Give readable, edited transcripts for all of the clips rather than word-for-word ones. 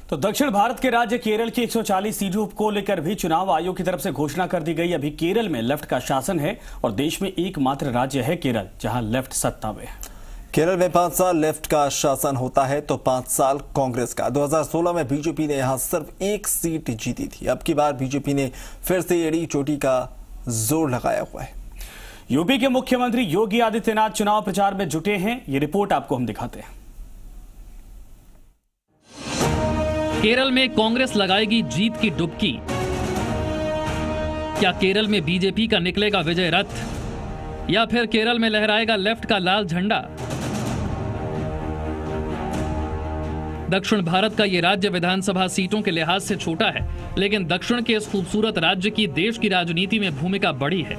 तो दक्षिण भारत के राज्य केरल की 140 सीटों को लेकर भी चुनाव आयोग की तरफ से घोषणा कर दी गई। अभी केरल में लेफ्ट का शासन है और देश में एकमात्र राज्य है केरल जहां लेफ्ट सत्ता में है। केरल में 5 साल लेफ्ट का शासन होता है तो 5 साल कांग्रेस का। 2016 में बीजेपी ने यहां सिर्फ 1 सीट जीती थी। अब की बार बीजेपी ने फिर से एड़ी चोटी का जोर लगाया हुआ है। यूपी के मुख्यमंत्री योगी आदित्यनाथ चुनाव प्रचार में जुटे हैं। ये रिपोर्ट आपको हम दिखाते हैं। केरल में कांग्रेस लगाएगी जीत की डुबकी। क्या केरल में बीजेपी का निकलेगा विजय रथ या फिर केरल में लहराएगा लेफ्ट का लाल झंडा? दक्षिण भारत का यह राज्य विधानसभा सीटों के लिहाज से छोटा है, लेकिन दक्षिण के इस खूबसूरत राज्य की देश की राजनीति में भूमिका बड़ी है।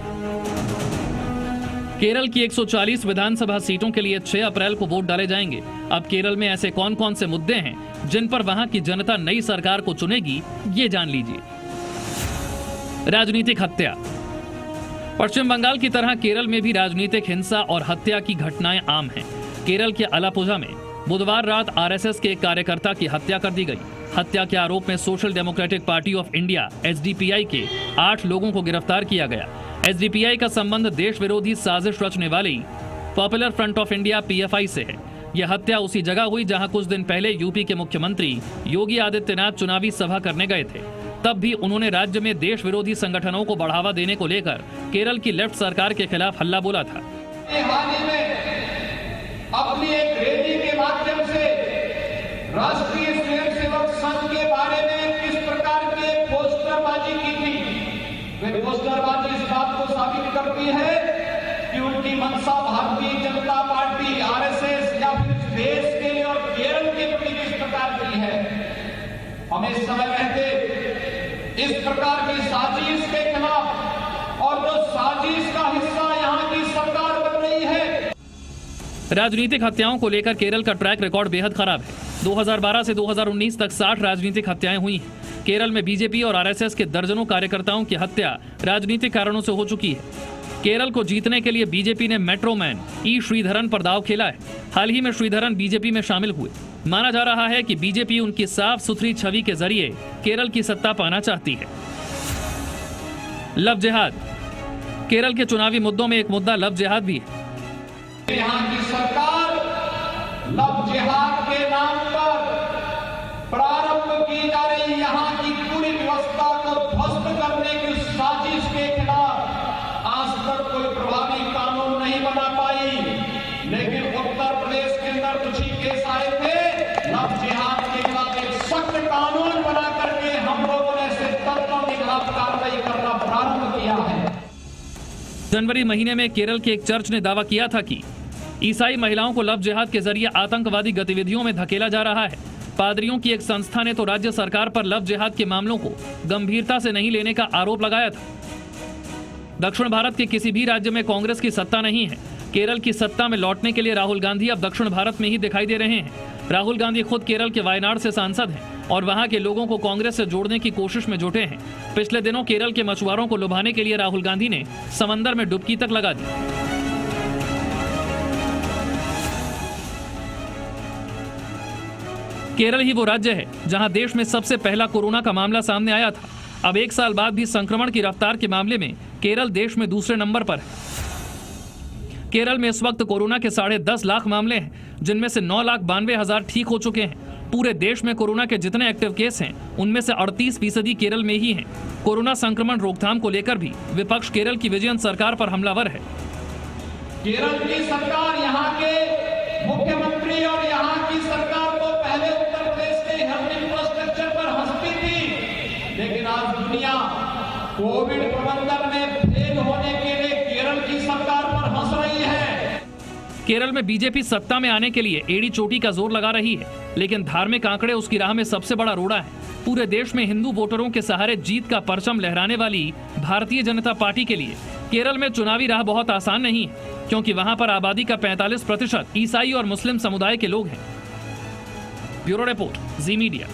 केरल की 140 विधानसभा सीटों के लिए 6 अप्रैल को वोट डाले जाएंगे। अब केरल में ऐसे कौन कौन से मुद्दे हैं जिन पर वहां की जनता नई सरकार को चुनेगी, ये जान लीजिए। राजनीतिक हत्या। पश्चिम बंगाल की तरह केरल में भी राजनीतिक हिंसा और हत्या की घटनाएं आम हैं। केरल के अलापुझा में बुधवार रात आरएसएस के एक कार्यकर्ता की हत्या कर दी गई। हत्या के आरोप में social democratic party of India (SDPI) के 8 लोगों को गिरफ्तार किया गया। एसडीपीआई का संबंध देश विरोधी साजिश रचने वाली popular front of India (PFI) से है। यह हत्या उसी जगह हुई जहां कुछ दिन पहले यूपी के मुख्यमंत्री योगी आदित्यनाथ चुनावी सभा करने गए थे। तब भी उन्होंने राज्य में देश विरोधी संगठनों को बढ़ावा देने को लेकर केरल की लेफ्ट सरकार के खिलाफ हल्ला बोला था। हाल ही में अपनी एक रैली के माध्यम से राष्ट्रीय स्वयंसेवक संघ के बारे में किस प्रकार के पोस्टरबाजी की थी। वे पोस्टरबाजी इस बात को साबित करती है कि उनकी मंशा भारतीय जनता पार्टी आरएसएस या फिर देश के लिए और केरल के प्रति किस प्रकार की है। हमें समय रहते इस प्रकार की साजिश के खिलाफ और जो साजिश का हिस्सा यहाँ की सरकार बन रही है। राजनीतिक हत्याओं को लेकर केरल का ट्रैक रिकॉर्ड बेहद खराब है। 2012 से 2019 तक 60 राजनीतिक हत्याएं हुई हैं। केरल में बीजेपी और आरएसएस के दर्जनों कार्यकर्ताओं की हत्या राजनीतिक कारणों से हो चुकी है। केरल को जीतने के लिए बीजेपी ने मेट्रो मैन ई श्रीधरन पर दांव खेला है। हाल ही में श्रीधरन बीजेपी में शामिल हुए। माना जा रहा है कि बीजेपी उनकी साफ सुथरी छवि के जरिए केरल की सत्ता पाना चाहती है। लव जिहाद। केरल के चुनावी मुद्दों में एक मुद्दा लव जिहाद भी है। यहाँ की सरकार लव जिहाद के नाम पर प्रारंभ की जा रही यहाँ की पूरी व्यवस्था को ध्वस्त करने की साजिश के खिलाफ आज तक कोई प्रभावी कानून नहीं बना पाई। लेकिन उत्तर प्रदेश के अंदर कुछ ही केस आए थे। लव जिहाद के खिलाफ एक सख्त कानून बना करके हम लोगों ने ऐसे तत्वों के खिलाफ कार्रवाई करना प्रारंभ किया है। जनवरी महीने में केरल के एक चर्च ने दावा किया था कि ईसाई महिलाओं को लव जिहाद के जरिए आतंकवादी गतिविधियों में धकेला जा रहा है। पादरियों की एक संस्था ने तो राज्य सरकार पर लव जिहाद के मामलों को गंभीरता से नहीं लेने का आरोप लगाया था। दक्षिण भारत के किसी भी राज्य में कांग्रेस की सत्ता नहीं है। केरल की सत्ता में लौटने के लिए राहुल गांधी अब दक्षिण भारत में ही दिखाई दे रहे हैं। राहुल गांधी खुद केरल के वायनाड से सांसद हैं और वहां के लोगों को कांग्रेस से जोड़ने की कोशिश में जुटे हैं। पिछले दिनों केरल के मछुआरों को लुभाने के लिए राहुल गांधी ने समंदर में डुबकी तक लगा दी। केरल ही वो राज्य है जहां देश में सबसे पहला कोरोना का मामला सामने आया था। अब 1 साल बाद भी संक्रमण की रफ्तार के मामले में केरल देश में दूसरे नंबर पर है। केरल में इस वक्त कोरोना के 10.5 लाख मामले हैं, जिनमें से 9,92,000 ठीक हो चुके हैं। पूरे देश में कोरोना के जितने एक्टिव केस हैं, उनमें से 38% केरल में ही हैं। कोरोना संक्रमण रोकथाम को लेकर भी विपक्ष केरल की विजयन सरकार पर हमलावर है। केरल की सरकार, यहाँ के मुख्यमंत्री और यहाँ की सरकार को पहले उत्तर प्रदेश के हेल्थ इंफ्रास्ट्रक्चर पर हंसती थी, लेकिन आज दुनिया कोविड प्रबंधन में फेल होने के लिए केरल की सरकार पर हंस रही है। केरल में बीजेपी सत्ता में आने के लिए एड़ी चोटी का जोर लगा रही है, लेकिन धार्मिक आंकड़े उसकी राह में सबसे बड़ा रोड़ा है। पूरे देश में हिंदू वोटरों के सहारे जीत का परचम लहराने वाली भारतीय जनता पार्टी के लिए केरल में चुनावी राह बहुत आसान नहीं है, क्योंकि वहां पर आबादी का 45% ईसाई और मुस्लिम समुदाय के लोग हैं। ब्यूरो रिपोर्ट, जी मीडिया।